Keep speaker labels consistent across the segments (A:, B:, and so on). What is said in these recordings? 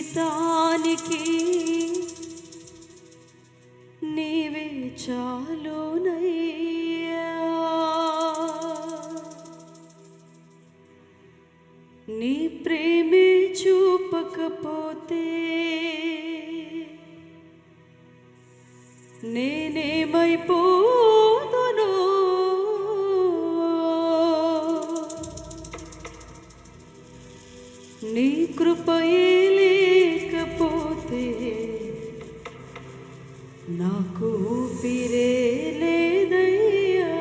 A: జీవితానికి నీవే చాలునయ్యా, నీ ప్రేమే చూపకపోతే నేనేమైపోదునో, నీ కృపయే లేకపోతే నాకు ఊపిరే లేదయ్యా.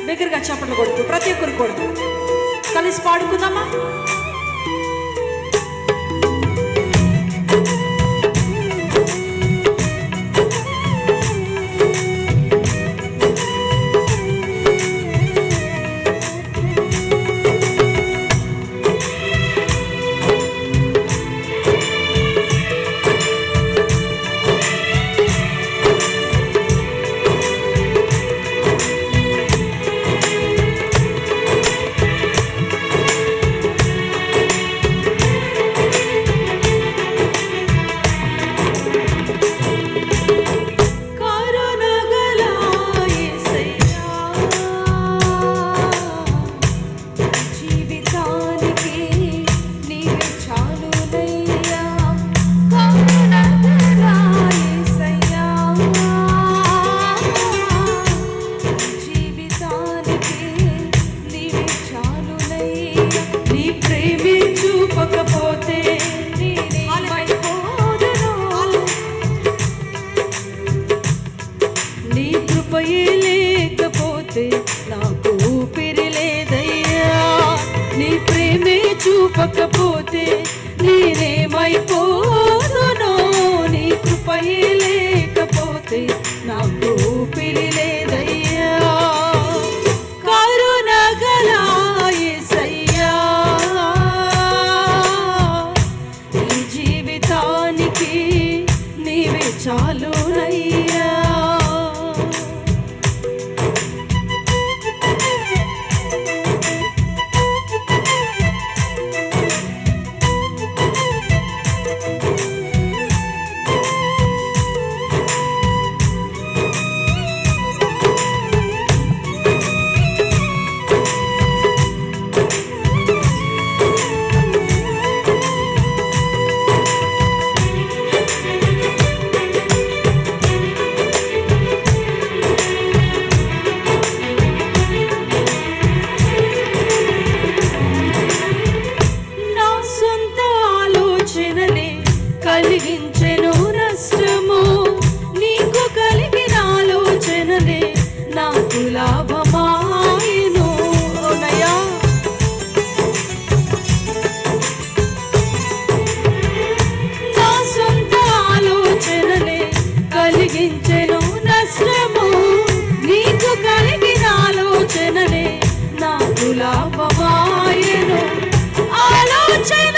A: దగ్గరగా చప్పట్లు కొడుతూ ప్రతి ఒక్కరు కొడుతూ కలిసి పాడుకుందామా? లేకపోతే నాకు ఊపిరి లేదయ్యా, నీ ప్రేమే చూపకపోతే నేనేమైపోదునో, నీ కృపయే లేకపోతే నాకు ఊపిరి లేదయ్యా. కరుణ గల యేసయ్యా, ఈ జీవితానికి నీవే చాలునయ్యా. కలిగించెను నష్టము, నీకు కలిగిన ఆలోచనలే నాకు లాభమాయెను. ఓనయ్యా, నా సొంత ఆలోచనలే కలిగించెను నష్టము, నీకు కలిగిన ఆలోచనలే నాకు లాభమాయెను. ఆలోచన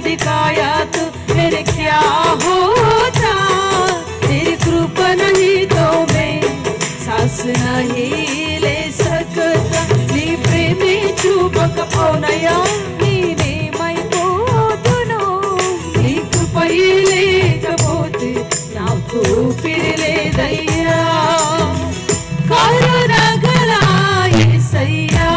A: दिखाया तो मेरे क्या होता, तेरी कृपा नहीं तो मैं सांस नहीं ले सकता, नी प्रेमी చూపకపోనయ్యా నేనేమైపోదునో, నీ కృపయే లేకపోతే నాకు ఊపిరి లేదయ్యా. కరుణ గల యేసయ్యా,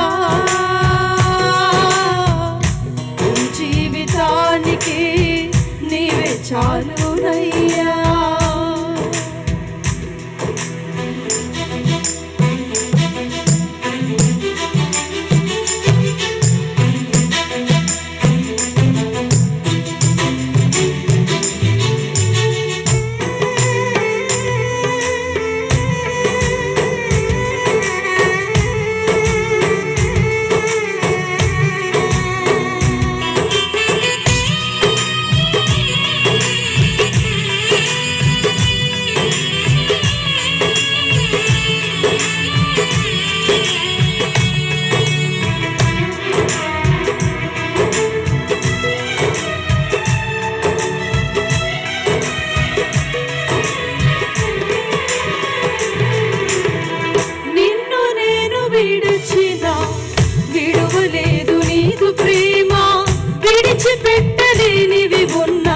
A: విడిచిపెట్టలేనివి ఉన్నా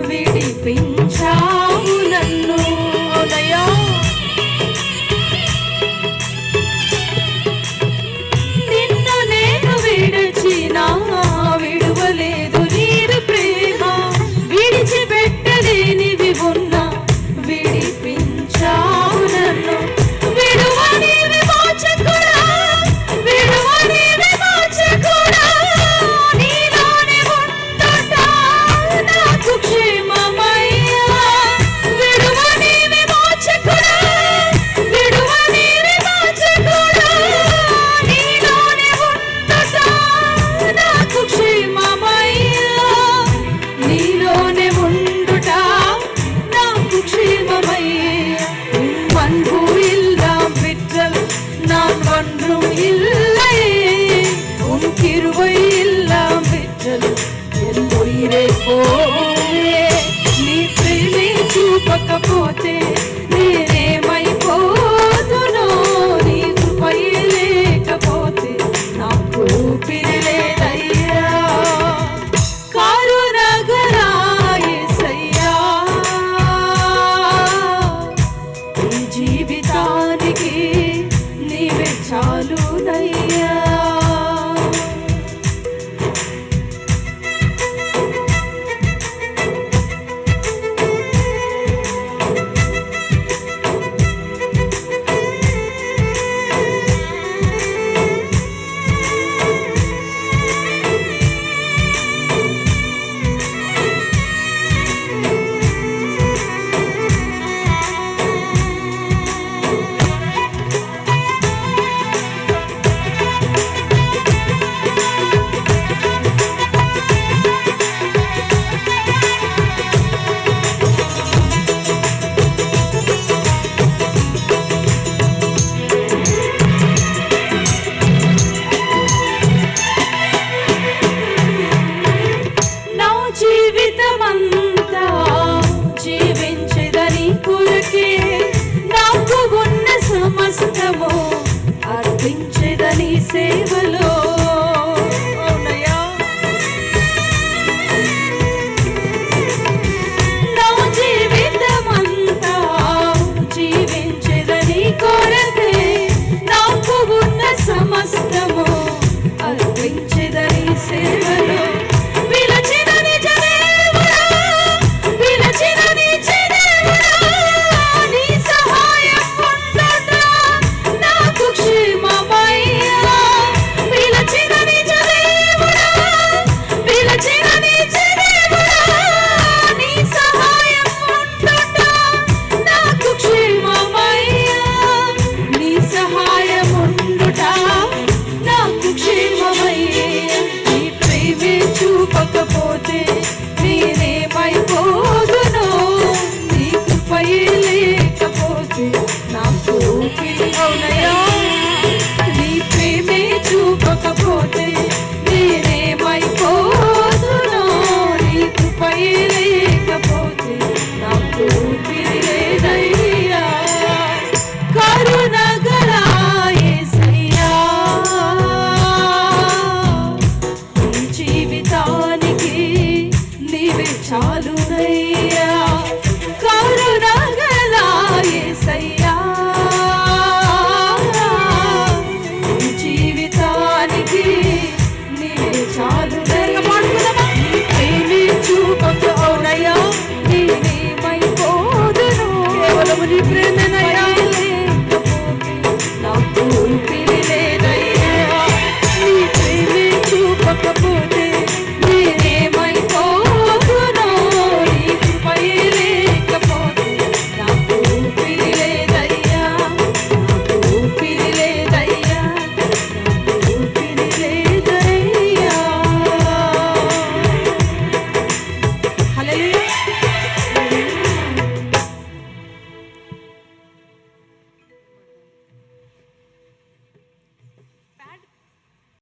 A: విడిపించావు నన్ను. అవునయ్యా, నిన్ను నేను విడచినా విడువలేదు నీరు ప్రేమ. విడిచిపెట్టలేనివి ఉన్నా విడిపించావు నన్ను. విడువని విమోచకుడా, విడువని విమోచకుడా, నీలోనే ఉండుట నాకు క్షేమమయ్యా. విడువని విమోచకుడా, విడువని విమోచకుడా, నీలోనే ఉండుట నాకు క్షేమమయ్యా. నీలోనే ఉండుట నాకు క్షేమమయ్యా. அன்பு இல்லாம் விற்றல் நான் ஒன்றும் இல்லையே. உன் கிருபை இல்லாம் விற்றல் என் உயிரை போயே. నీ ప్రేమే చూపకపోతే నేనేమైపోతునో. నీ కృపయే లేకపోతే నాకు ఊపిరి లేదయ్యా. కరుణగరా యేసయ్యా, ఈ జీవితానికి నీవే చాలునయ్యా. నా జీవితమంతా జీవించెదని కొరకే, నాకు ఉన్న సమస్తము అర్పించెదని సేవలో. అవునయ్యా, నా జీవితమంతా జీవించెదని కొరకే, నాకు ఉన్న సమస్తము అర్పించెదని సేవలో.